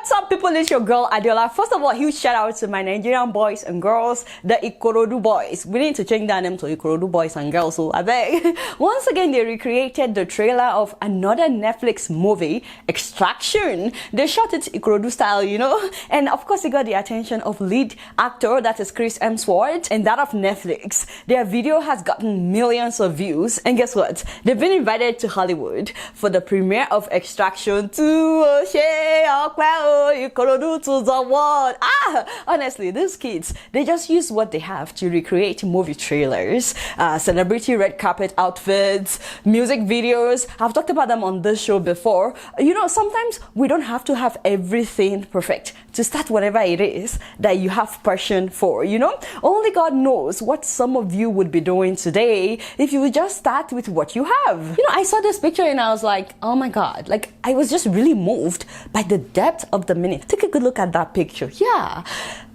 What's up, people? It's your girl Adiola. First of all, huge shout out to my Nigerian boys and girls, the Ikorodu boys. We need to change their name to Ikorodu boys and girls, so I beg. Once again, they recreated the trailer of another Netflix movie, Extraction. They shot it Ikorodu style, you know, and of course, it got the attention of lead actor, that is Chris Hemsworth, and that of Netflix. Their video has gotten millions of views, and guess what? They've been invited to Hollywood for the premiere of Extraction 2. Ikorodu to the world. Honestly, these kids, they just use what they have to recreate movie trailers, celebrity red carpet outfits, music videos. I've talked about them on this show before. You know, sometimes we don't have to have everything perfect to start whatever it is that you have passion for, you know? Only God knows what some of you would be doing today if you would just start with what you have. You know, I saw this picture and I was like, oh my God, like I was just really moved by the depth of the meaning. Take a good look at that picture. Yeah.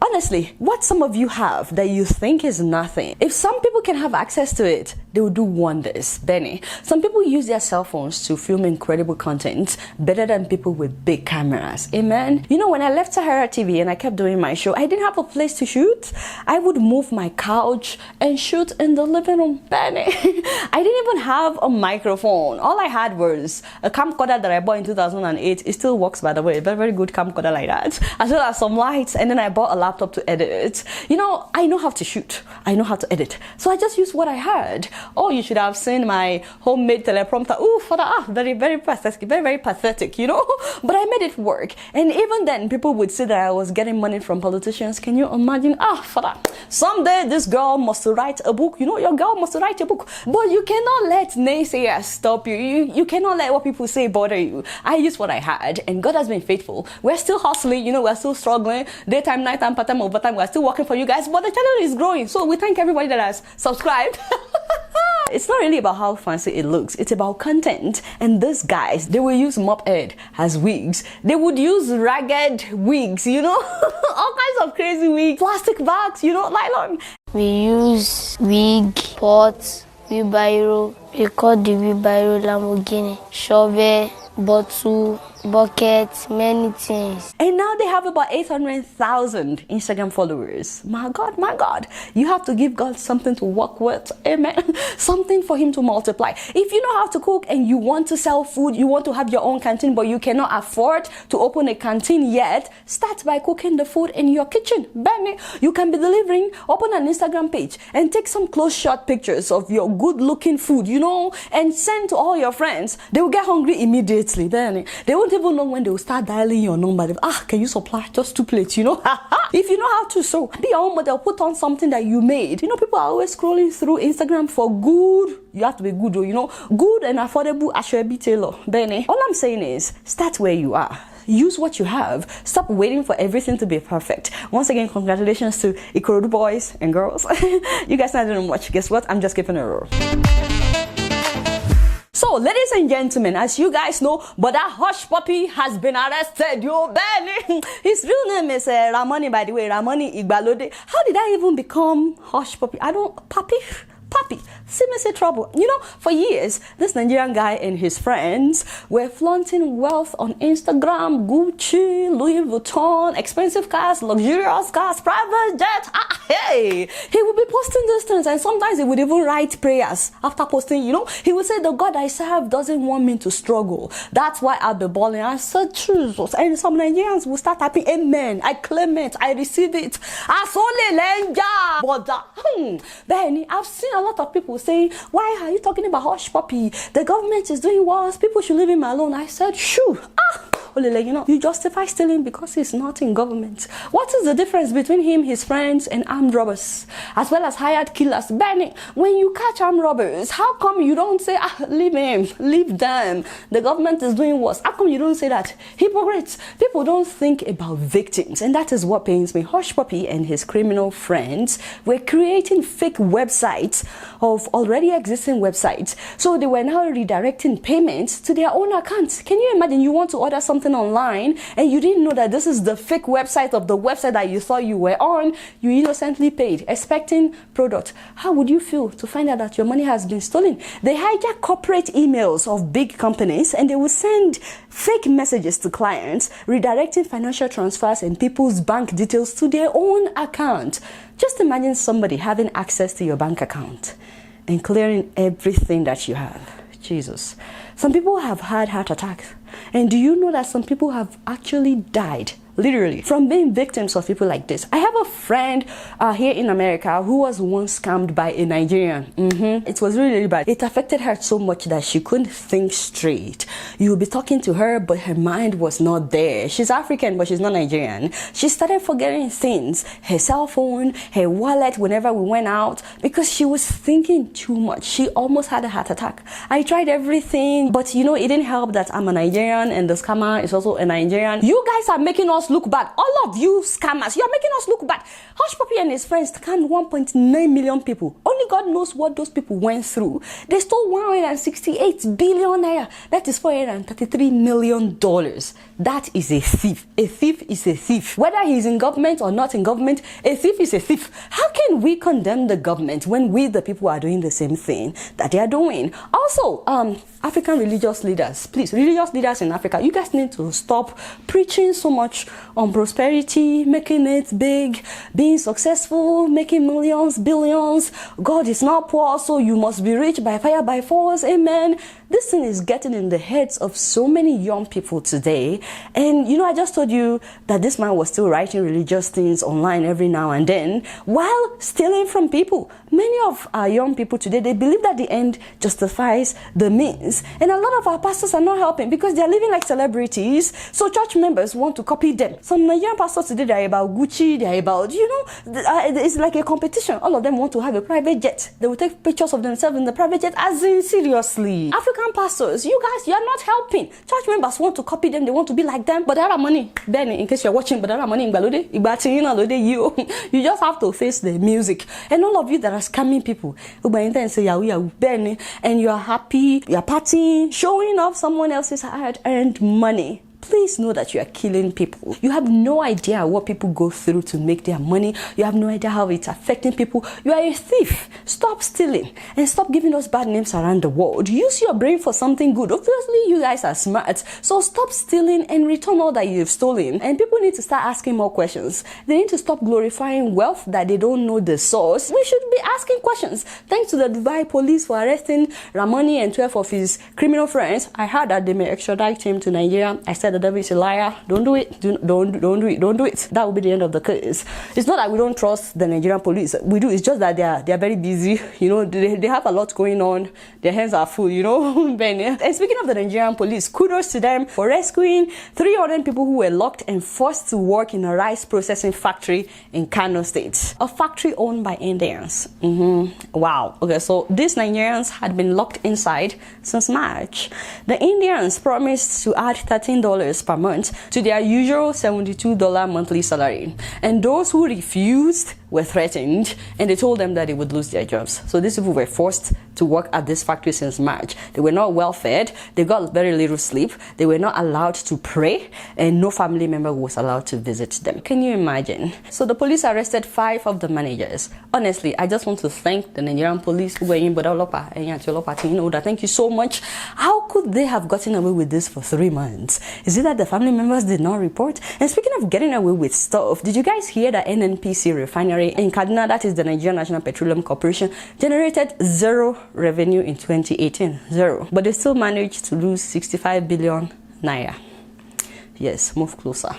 Honestly, what some of you have that you think is nothing, if some people can have access to it, they will do wonders. Benny, some people use their cell phones to film incredible content better than people with big cameras. Amen. You know, when I left Sahara TV and I kept doing my show, I didn't have a place to shoot. I would move my couch and shoot in the living room. Benny, I didn't even have a microphone. All I had was a camcorder that I bought in 2008. It still works, by the way. Very, very good camcorder like that. As well as some lights, and then I bought a laptop to edit. You know, I know how to shoot. I know how to edit. So I just used what I had. Oh, you should have seen my homemade teleprompter. Ooh, for that, very, very pathetic, very, very pathetic, you know? But I made it work. And even then, people would say that I was getting money from politicians. Can you imagine? For that. Someday, this girl must write a book. You know, your girl must write a book. But you cannot let naysayers stop you. You cannot let what people say bother you. I used what I had, and God has been faithful. We're still hustling, you know, we're still struggling. Daytime, nighttime, part-time, overtime, we're still working for you guys, but the channel is growing. So we thank everybody that has subscribed. It's not really about how fancy it looks, it's about content. And these guys, they will use mop head as wigs. They would use ragged wigs, you know, all kinds of crazy wigs, plastic bags, you know, nylon. We use wig, pots, wheelbarrow. We call the wheelbarrow Lamborghini, shovel, bottle, bucket, many things. And now they have about 800,000 Instagram followers. My God, you have to give God something to work with. Amen. Something for him to multiply. If you know how to cook and you want to sell food, you want to have your own canteen, but you cannot afford to open a canteen yet, start by cooking the food in your kitchen. Bang. You can be delivering, open an Instagram page and take some close shot pictures of your good looking food, you know, and send to all your friends. They will get hungry immediately. Then they won't even know when they will start dialing your number. Can you supply just 2 plates, you know? If you know how to sew, be your own model, put on something that you made. You know, people are always scrolling through Instagram for good. You have to be good, you know, good and affordable Ashwebi Taylor. Benny, all I'm saying is start where you are. Use what you have. Stop waiting for everything to be perfect. Once again, congratulations to Ikorodu boys and girls. You guys not doing much. Guess what? I'm just keeping a roll. So, ladies and gentlemen, as you guys know, but that Hushpuppi has been arrested. Yo, Benny. His real name is Ramani, by the way, Ramani Igbalode. How did I even become Hushpuppi? Papi, see me say trouble. You know, for years, this Nigerian guy and his friends were flaunting wealth on Instagram, Gucci, Louis Vuitton, expensive cars, luxurious cars, private jets. Hey, he would be posting these things, and sometimes he would even write prayers after posting, you know. He would say, the God I serve doesn't want me to struggle. That's why I'll be balling. I said, Jesus. And some Nigerians will start typing, amen. I claim it. I receive it. But Benny, I've seen a lot of people saying, why are you talking about Hushpuppi? The government is doing worse. People should leave him alone. I said, shoo. You know, you justify stealing because he's not in government. What is the difference between him, his friends, and armed robbers, as well as hired killers? Benny, when you catch armed robbers, how come you don't say, leave him, leave them? The government is doing worse. How come you don't say that? Hypocrites. People don't think about victims, and that is what pains me. Hushpuppi and his criminal friends were creating fake websites of already existing websites. So they were now redirecting payments to their own accounts. Can you imagine? You want to order something something online and you didn't know that this is the fake website of the website that you thought you were on, you innocently paid, expecting product. How would you feel to find out that your money has been stolen? They hijack corporate emails of big companies and they will send fake messages to clients, redirecting financial transfers and people's bank details to their own account. Just imagine somebody having access to your bank account and clearing everything that you have. Jesus. Some people have had heart attacks. And do you know that some people have actually died, literally, from being victims of people like this? I have a friend here in America who was once scammed by a Nigerian. It was really, really bad. It affected her so much that she couldn't think straight. You would be talking to her, but her mind was not there. She's African, but she's not Nigerian. She started forgetting things, her cell phone, her wallet whenever we went out, because she was thinking too much. She almost had a heart attack. I tried everything, but you know, it didn't help that I'm a Nigerian and the scammer is also a Nigerian. You guys are making us look bad. All of you scammers, you are making us look bad. Hushpuppi and his friends scammed 1.9 million people. Only God knows what those people went through. They stole 168 billion naira. That is $433 million. That is a thief. A thief is a thief. Whether he's in government or not in government, a thief is a thief. How can we condemn the government when we, the people, are doing the same thing that they are doing? Also, African religious leaders, please, religious leaders in Africa, you guys need to stop preaching so much on prosperity, making it big, being successful, making millions, billions. God is not poor, so you must be rich by fire, by force. Amen. This thing is getting in the heads of so many young people today. And you know, I just told you that this man was still writing religious things online every now and then while stealing from people. Many of our young people today, they believe that the end justifies the means. And a lot of our pastors are not helping because they're living like celebrities. So church members want to copy them. Some Nigerian pastors today, they're about Gucci, they're about, you know, it's like a competition. All of them want to have a private jet. They will take pictures of themselves in the private jet, as in seriously. African pastors, you guys, you're not helping. Church members want to copy them, they want to be like them, but they have money. Benny, in case you're watching, but they have money in Balode, you just have to face the music. And all of you that are scamming people, Benny, and you're happy, you're partying, showing off someone else's hard-earned money. Please know that you are killing people. You have no idea what people go through to make their money. You have no idea how it's affecting people. You are a thief. Stop stealing and stop giving us bad names around the world. Use your brain for something good. Obviously, you guys are smart. So stop stealing and return all that you've stolen. And people need to start asking more questions. They need to stop glorifying wealth that they don't know the source. We should be asking questions. Thanks to the Dubai police for arresting Ramani and 12 of his criminal friends. I heard that they may extradite him to Nigeria. I said the devil is a liar. Don't do it. Don't do it. That will be the end of the case. It's not that we don't trust the Nigerian police. We do. It's just that they are very busy. You know, they have a lot going on. Their hands are full, you know. And speaking of the Nigerian police, kudos to them for rescuing 300 people who were locked and forced to work in a rice processing factory in Kano State. A factory owned by Indians. Wow. Okay, so these Nigerians had been locked inside since March. The Indians promised to add $13 per month to their usual $72 monthly salary, and those who refused were threatened, and they told them that they would lose their jobs. So these people were forced to work at this factory since March. They were not well fed, they got very little sleep, they were not allowed to pray, and no family member was allowed to visit them. Can you imagine? So the police arrested 5 of the managers. Honestly, I just want to thank the Nigerian police who were in Bodolopa and thank you so much. How could they have gotten away with this for 3 months? Is it that the family members did not report? And speaking of getting away with stuff, did you guys hear that NNPC refinery in Kaduna, that is the Nigerian National Petroleum Corporation, generated 0 revenue in 2018? 0. But they still managed to lose 65 billion naira. Yes, move closer.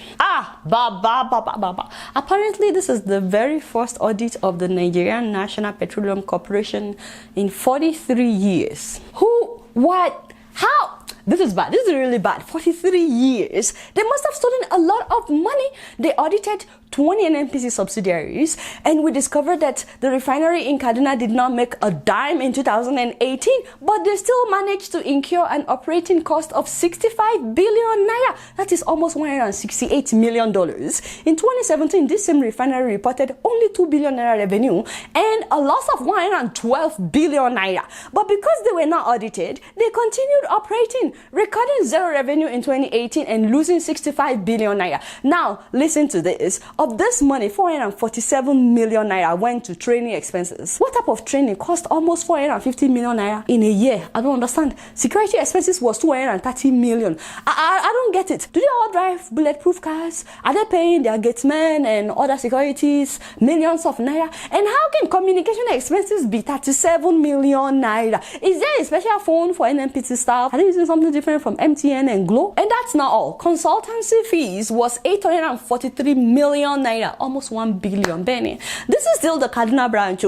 Apparently, this is the very first audit of the Nigerian National Petroleum Corporation in 43 years. Who? What? How? This is bad. This is really bad. 43 years. They must have stolen a lot of money. They audited 20 NNPC subsidiaries, and we discovered that the refinery in Kaduna did not make a dime in 2018, but they still managed to incur an operating cost of 65 billion naira. That is almost $168 million. In 2017, this same refinery reported only 2 billion naira revenue and a loss of 112 billion naira. But because they were not audited, they continued operating, recording zero revenue in 2018 and losing 65 billion naira. Now, listen to this. Of this money, 447 million naira went to training expenses. What type of training cost almost 450 million naira in a year? I don't understand. Security expenses was 230 million. I don't get it. Do they all drive bulletproof cars? Are they paying their gatesmen and other securities millions of naira? And how can communication expenses be 37 million naira? Is there a special phone for NNPC staff? Are they using something different from MTN and Glo? And that's not all. Consultancy fees was 843 million naira, almost 1 billion. Benny. This is still the Kaduna branch.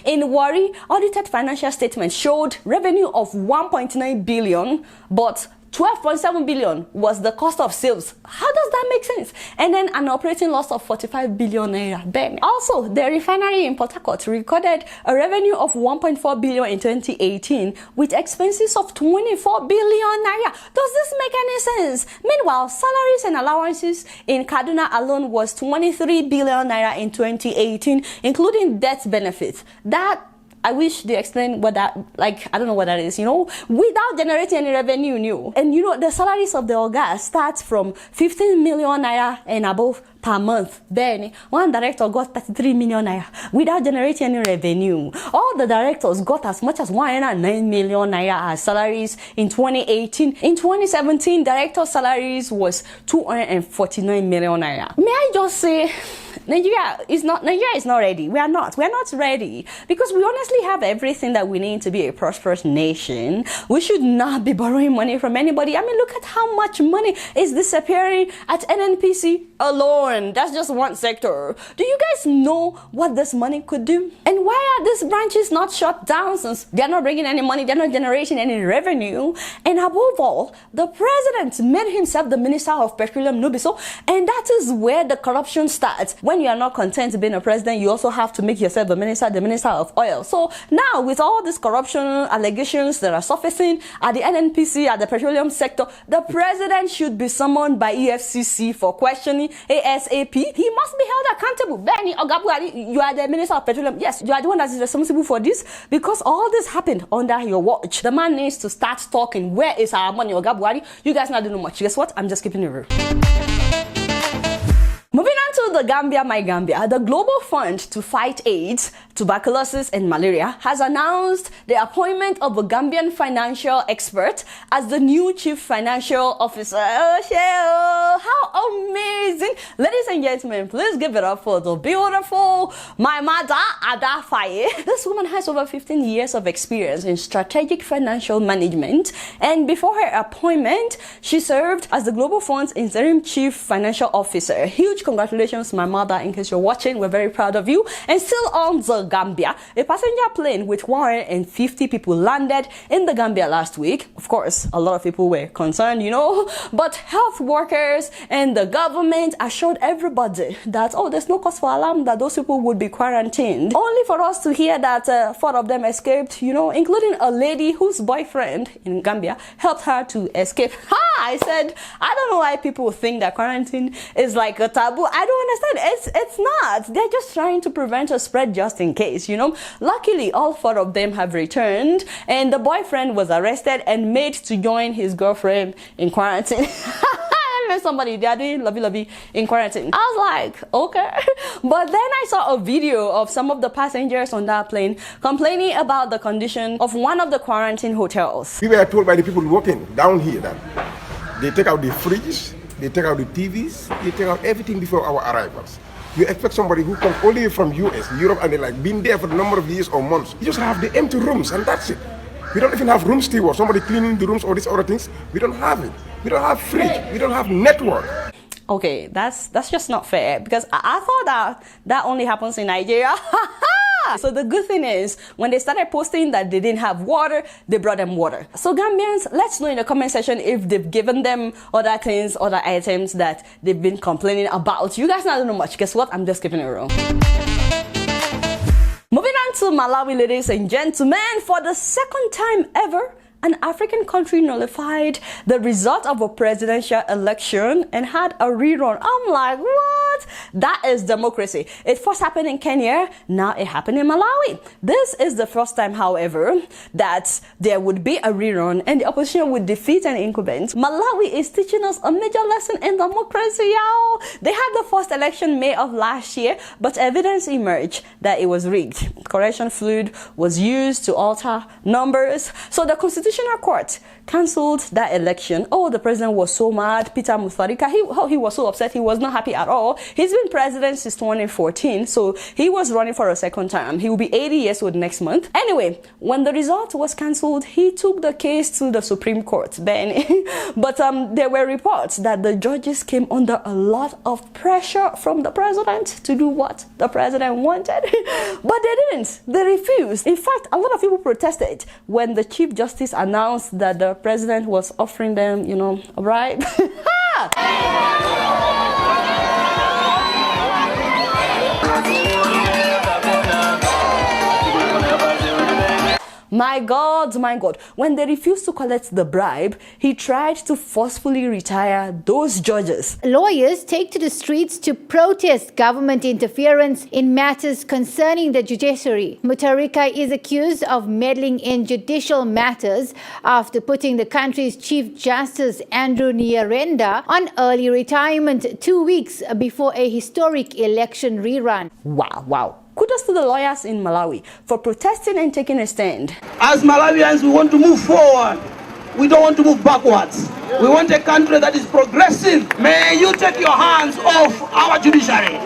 In Warri, audited financial statements showed revenue of 1.9 billion, but 12.7 billion was the cost of sales. How does that make sense? And then an operating loss of 45 billion naira. Bang. Also, the refinery in Port Harcourt recorded a revenue of 1.4 billion in 2018 with expenses of 24 billion naira. Does this make any sense? Meanwhile, salaries and allowances in Kaduna alone was 23 billion naira in 2018, including death benefits. I wish they explained what that, like, I don't know what that is, without generating any revenue, And the salaries of the Oga start from 15 million naira and above per month. Then one director got 33 million naira without generating any revenue. All the directors got as much as 109 million naira as salaries in 2018. In 2017, director salaries was 249 million naira. May I just say, Nigeria is not ready. We're not ready because we honestly have everything that we need to be a prosperous nation. We should not be borrowing money from anybody. I mean, look at how much money is disappearing at NNPC alone. That's just one sector. Do you guys know what this money could do? And why are these branches not shut down since they're not bringing any money, they're not generating any revenue? And above all, the president made himself the minister of petroleum, no be so? And that is where the corruption starts. When you are not content being a president, you also have to make yourself the minister of oil. So now with all these corruption allegations that are surfacing at the NNPC, at the petroleum sector, the president should be summoned by EFCC for questioning ASAP. He must be held accountable. Benny Ogabuari, you are the minister of petroleum. Yes, you are the one that is responsible for this because all this happened under your watch. The man needs to start talking. Where is our money, Ogabuari? You guys not doing much. Guess what? I'm just keeping it real. Moving on to the Gambia, my Gambia, the Global Fund to Fight AIDS, Tuberculosis and Malaria has announced the appointment of a Gambian financial expert as the new Chief Financial Officer. How amazing! Ladies and gentlemen, please give it up for the beautiful my mother, Ada Faye. This woman has over 15 years of experience in strategic financial management, and before her appointment, she served as the Global Fund's interim Chief Financial Officer. Huge congratulations, my mother, in case you're watching. We're very proud of you. And still on the Gambia, a passenger plane with 150 people landed in the Gambia last week. Of course, a lot of people were concerned, but health workers and the government assured everybody that, there's no cause for alarm, that those people would be quarantined. Only for us to hear that 4 of them escaped, including a lady whose boyfriend in Gambia helped her to escape. I said, I don't know why people think that quarantine is like a taboo. I don't understand. It's not. They're just trying to prevent a spread just in case, Luckily, all 4 of them have returned, and the boyfriend was arrested and made to join his girlfriend in quarantine. Somebody, they are doing lovey in quarantine. I was like, okay. But then I saw a video of some of the passengers on that plane complaining about the condition of one of the quarantine hotels. We were told by the people working down here that they take out the fridges, they take out the TVs, they take out everything before our arrivals. You expect somebody who comes only from US, Europe, and they been there for a number of years or months. You just have the empty rooms, and that's it. We don't even have room steward, somebody cleaning the rooms or these other things. We don't have it. We don't have fridge. We don't have network. Okay, that's just not fair, because I thought that only happens in Nigeria. So the good thing is, when they started posting that they didn't have water, they brought them water. So Gambians, let's know in the comment section if they've given them other things, other items that they've been complaining about. You guys not know much. Guess what? I'm just keeping it real. Moving on to Malawi, ladies and gentlemen, for the second time ever, an African country nullified the result of a presidential election and had a rerun. I'm like, what? That is democracy. It first happened in Kenya, now it happened in Malawi. This is the first time, however, that there would be a rerun and the opposition would defeat an incumbent. Malawi is teaching us a major lesson in democracy, y'all. They had the first election May of last year, but evidence emerged that it was rigged. Correction fluid was used to alter numbers. So the Constitutional Court cancelled that election. Oh, the president was so mad. Peter Mutharika, he was so upset. He was not happy at all. He's been president since 2014, so he was running for a second term. He will be 80 years old next month. Anyway, when the result was cancelled, he took the case to the Supreme Court, Benny. But there were reports that the judges came under a lot of pressure from the president to do what the president wanted. But they didn't. They refused. In fact, a lot of people protested when the Chief Justice announced that the president was offering them, you know, a bribe. My God, my God. When they refused to collect the bribe, he tried to forcefully retire those judges. Lawyers take to the streets to protest government interference in matters concerning the judiciary. Mutharika is accused of meddling in judicial matters after putting the country's Chief Justice Andrew Nyirenda on early retirement 2 weeks before a historic election rerun. Wow. Kudos to the lawyers in Malawi for protesting and taking a stand. As Malawians, we want to move forward. We don't want to move backwards. We want a country that is progressive. May you take your hands off our judiciary.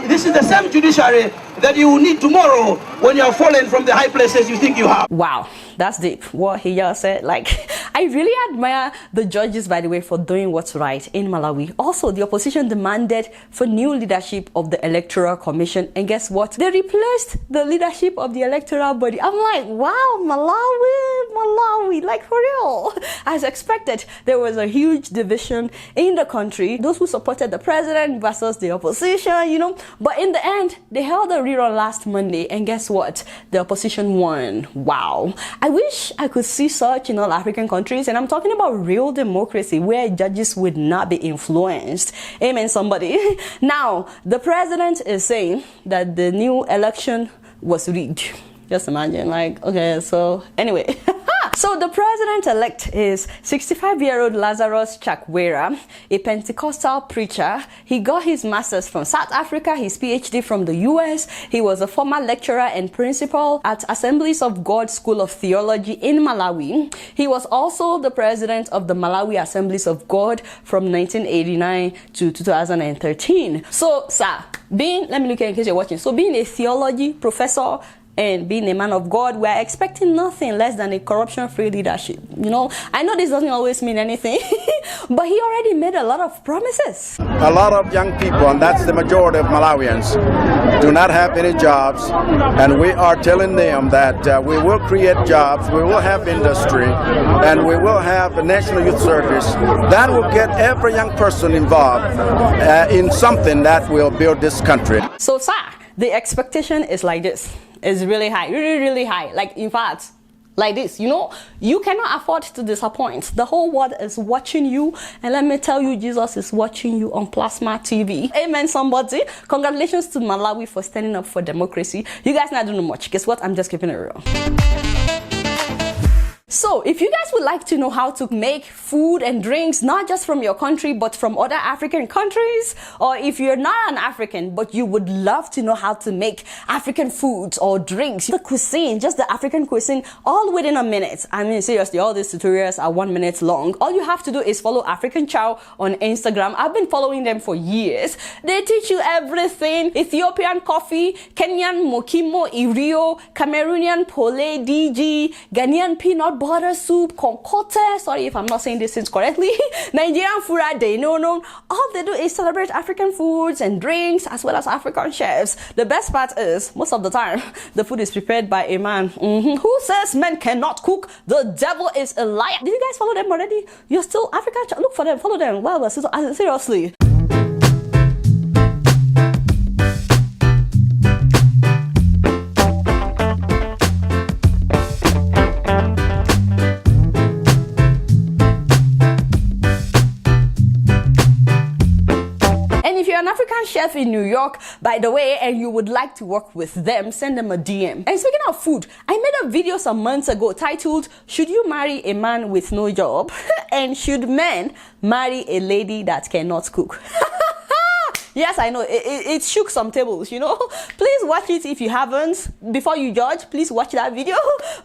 This is the same judiciary that you will need tomorrow when you are fallen from the high places you think you have. Wow, that's deep. What he just said. Like, I really admire the judges, by the way, for doing what's right in Malawi. Also, the opposition demanded for new leadership of the Electoral Commission. And guess what? They replaced the leadership of the electoral body. I'm like, wow, Malawi, like for real. As expected, there was a huge division in the country. Those who supported the president versus the opposition, you know. But in the end, they held a rerun last Monday. And guess what? The opposition won. Wow. I wish I could see such in all African countries. And I'm talking about real democracy where judges would not be influenced. Amen, somebody. Now, the president is saying that the new election was rigged. Just imagine, like, okay, so anyway. So the president-elect is 65-year-old Lazarus Chakwera, a Pentecostal preacher. He got his master's from South Africa, his PhD from the US. He was a former lecturer and principal at Assemblies of God School of Theology in Malawi. He was also the president of the Malawi Assemblies of God from 1989 to 2013. So, sir, let me look at in case you're watching. So being a theology professor and being a man of God, we're expecting nothing less than a corruption-free leadership. You know, I know this doesn't always mean anything, but he already made a lot of promises. A lot of young people, and that's the majority of Malawians, do not have any jobs, and we are telling them that we will create jobs, we will have industry, and we will have the National Youth Service. That will get every young person involved in something that will build this country. So, sir, the expectation is like this. It's really high, really high. Like, in fact, like this, you know, you cannot afford to disappoint. The whole world is watching you, and let me tell you, Jesus is watching you on Plasma TV. Amen, somebody. Congratulations to Malawi for standing up for democracy. You guys not doing much. Guess what? I'm just keeping it real. So, if you guys would like to know how to make food and drinks, not just from your country, but from other African countries, or if you're not an African, but you would love to know how to make African foods or drinks, the cuisine, just the African cuisine, all within a minute. I mean, seriously, all these tutorials are 1 minute long. All you have to do is follow African Chow on Instagram. I've been following them for years. They teach you everything. Ethiopian coffee, Kenyan mokimo, irio, Cameroonian pole, DG, Ghanaian peanut butter soup, konkote, sorry if I'm not saying these things correctly, Nigerian fura day, no. All they do is celebrate African foods and drinks as well as African chefs. The best part is, most of the time, the food is prepared by a man. Who says men cannot cook? The devil is a liar. Did you guys follow them already? You're still African. Look for them, follow them. Wow, seriously. An African chef in New York, by the way, and you would like to work with them, send them a DM. And speaking of food, I made a video some months ago titled, "Should you marry a man with no job?" and "Should men marry a lady that cannot cook?" Yes, I know, it shook some tables, you know. Please watch it if you haven't. Before you judge, please watch that video.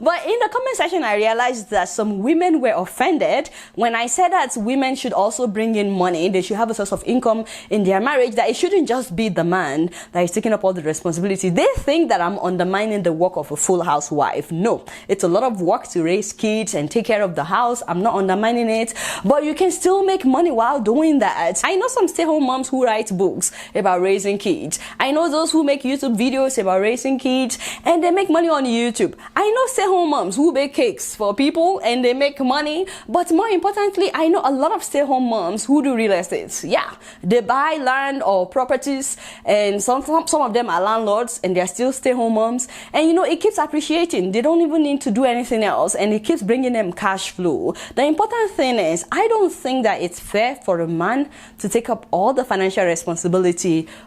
But in the comment section, I realized that some women were offended when I said that women should also bring in money. They should have a source of income in their marriage, that it shouldn't just be the man that is taking up all the responsibility. They think that I'm undermining the work of a full housewife. No, it's a lot of work to raise kids and take care of the house. I'm not undermining it, but you can still make money while doing that. I know some stay-home moms who write books about raising kids. I know those who make YouTube videos about raising kids and they make money on YouTube. I know stay-home moms who bake cakes for people and they make money. But more importantly, I know a lot of stay-home moms who do real estate. Yeah, they buy land or properties, and some of them are landlords and they're still stay-home moms. And you know, it keeps appreciating. They don't even need to do anything else, and it keeps bringing them cash flow. The important thing is, I don't think that it's fair for a man to take up all the financial responsibility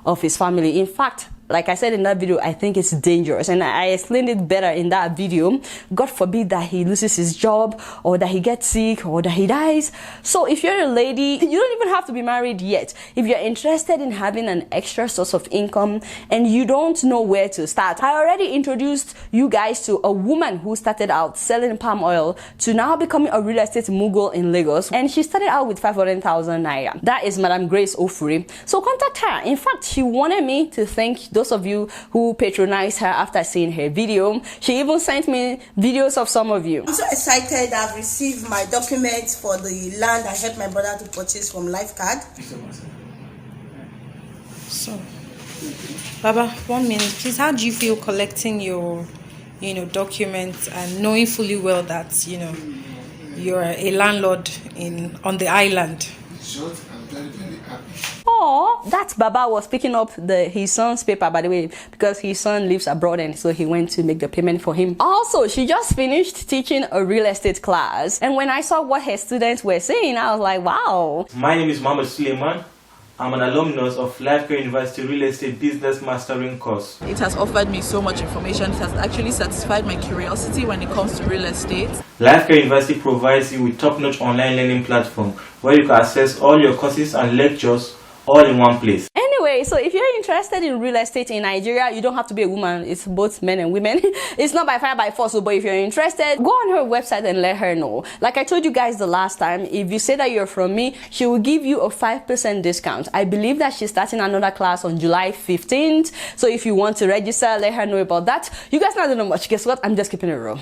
of his family. In fact, like I said in that video, I think it's dangerous, and I explained it better in that video. God forbid that he loses his job, or that he gets sick, or that he dies. So if you're a lady, you don't even have to be married yet. If you're interested in having an extra source of income and you don't know where to start, I already introduced you guys to a woman who started out selling palm oil to now becoming a real estate mogul in Lagos, and she started out with 500,000 naira. That is Madam Grace Ofuri. So contact her. In fact, she wanted me to thank those of you who patronized her after seeing her video. She even sent me videos of some of you. I'm so excited. I've received my documents for the land I helped my brother to purchase from Lifecard. So, Baba, 1 minute, please. How do you feel collecting your, documents and knowing fully well that, you're a landlord on the island? Short, I'm very, very happy. Oh, that Baba was picking up his son's paper, by the way, because his son lives abroad, and so he went to make the payment for him. Also, she just finished teaching a real estate class, and when I saw what her students were saying, I was like, wow. My name is Mohammed Suleiman. I'm an alumnus of Lifecare University Real Estate Business Mastering course. It has offered me so much information. It has actually satisfied my curiosity when it comes to real estate. Lifecare University provides you with top-notch online learning platform where you can access all your courses and lectures all in one place. Anyway, so if you're interested in real estate in Nigeria, you don't have to be a woman. It's both men and women. It's not by fire by force. But if you're interested, go on her website and let her know. Like I told you guys the last time, if you say that you're from me, she will give you a 5% discount. I believe that she's starting another class on July 15th. So if you want to register, let her know about that. You guys not know much. Guess what? I'm just keeping it real.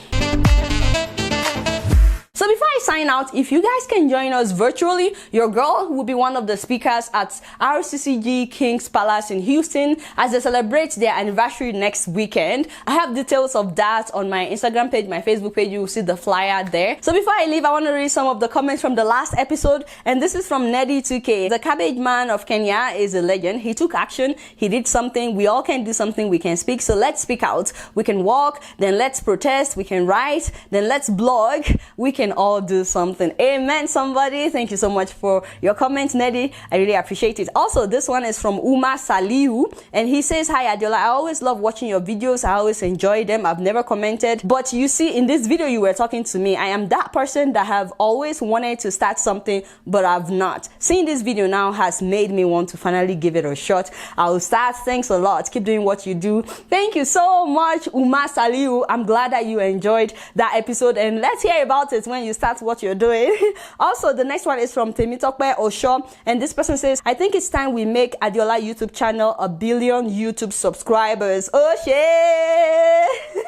So before I sign out, if you guys can join us virtually, your girl will be one of the speakers at RCCG King's Palace in Houston as they celebrate their anniversary next weekend. I have details of that on my Instagram page, my Facebook page. You will see the flyer there. So before I leave, I want to read some of the comments from the last episode, and this is from Neddy2K. The cabbage man of Kenya is a legend. He took action. He did something. We all can do something. We can speak. So let's speak out. We can walk. Then let's protest. We can write. Then let's blog. We can all do something. Amen, somebody. Thank you so much for your comments, Neddy. I really appreciate it. Also, this one is from Uma Salihu, and he says, "Hi Adiola, I always love watching your videos. I always enjoy them. I've never commented, but you see, in this video you were talking to me. I am that person that have always wanted to start something, but I've not. Seeing this video now has made me want to finally give it a shot. I'll start. Thanks a lot. Keep doing what you do." Thank you so much, Uma Salihu. I'm glad that you enjoyed that episode, and let's hear about it when you start what you're doing. Also, the next one is from Temitope Osho, and this person says, I think it's time we make Adiola YouTube channel 1 billion YouTube subscribers. Oh shit!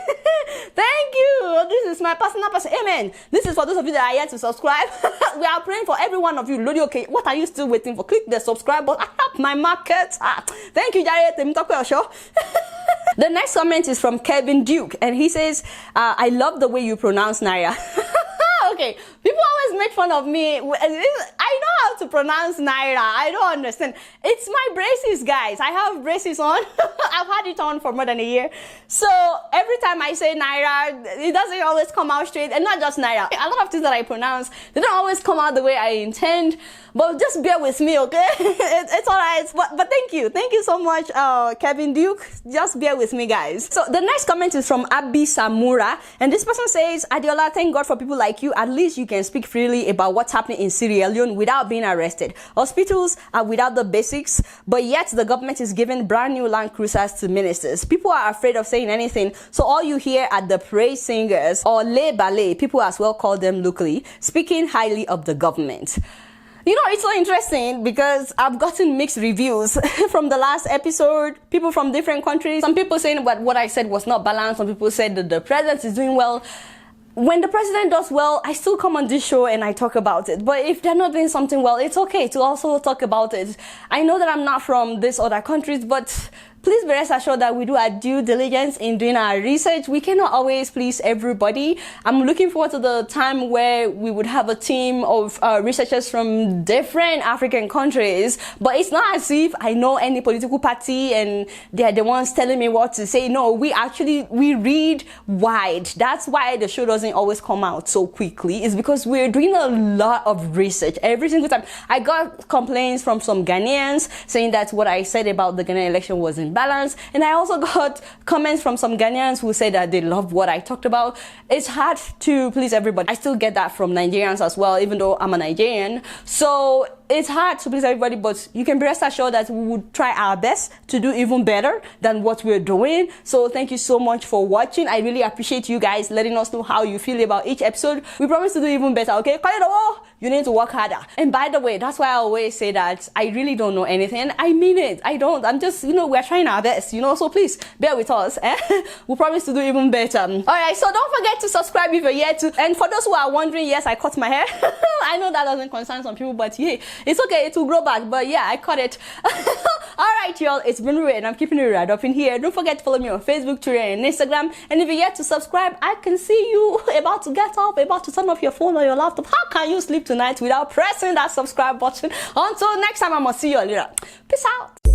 Thank you. This is my personal person. Amen. This is for those of you that are yet to subscribe. We are praying for every one of you. Lodi, okay, what are you still waiting for? Click the subscribe button. Help my market. Thank you, Jare Temitope Osho. The next comment is from Kevin Duke, and he says, I love the way you pronounce Naira. Okay, people always make fun of me. I know how to pronounce Naira. I don't understand. It's my braces, guys. I have braces on. I've had it on for more than a year. So every time I say Naira, it doesn't always come out straight. And not just Naira. A lot of things that I pronounce, they don't always come out the way I intend. But just bear with me, okay? It's all right. But thank you. Thank you so much, Kevin Duke. Just bear with me, guys. So the next comment is from Abi Samura. And this person says, Adiola, thank God for people like you. At least you can speak freely about what's happening in Sierra Leone without being arrested. Hospitals are without the basics, but yet the government is giving brand new Land Cruisers to ministers. People are afraid of saying anything. So all you hear are the praise singers, or les ballet, people as well call them locally, speaking highly of the government. You know, it's so interesting because I've gotten mixed reviews from the last episode. People from different countries. Some people saying what I said was not balanced. Some people said that the president is doing well. When the president does well, I still come on this show and I talk about it. But if they're not doing something well, it's okay to also talk about it. I know that I'm not from these other countries, but please be rest assured that we do our due diligence in doing our research. We cannot always please everybody. I'm looking forward to the time where we would have a team of researchers from different African countries. But it's not as if I know any political party and they're the ones telling me what to say. No, we read wide. That's why the show doesn't always come out so quickly. It's because we're doing a lot of research every single time. I got complaints from some Ghanaians saying that what I said about the Ghanaian election was in balance, and I also got comments from some Ghanaians who said that they love what I talked about. It's hard to please everybody. I still get that from Nigerians as well, even though I'm a Nigerian. So it's hard to please everybody, but you can be rest assured that we would try our best to do even better than what we're doing. So thank you so much for watching. I really appreciate you guys letting us know how you feel about each episode. We promise to do even better, okay? You need to work harder. And by the way, that's why I always say that I really don't know anything. I mean it. I don't. I'm just, we're trying our best, so please bear with us. We promise to do even better. All right, so don't forget to subscribe if you're yet to. And for those who are wondering, yes, I cut my hair. I know that doesn't concern some people, but yeah, it's okay. It will grow back. But yeah, I cut it. All right, y'all. It's been real, and I'm keeping it right up in here. Don't forget to follow me on Facebook, Twitter, and Instagram. And if you're yet to subscribe, I can see you about to get up, about to turn off your phone or your laptop. How can you sleep tonight without pressing that subscribe button? Until next time, I'm gonna see you later. Peace out.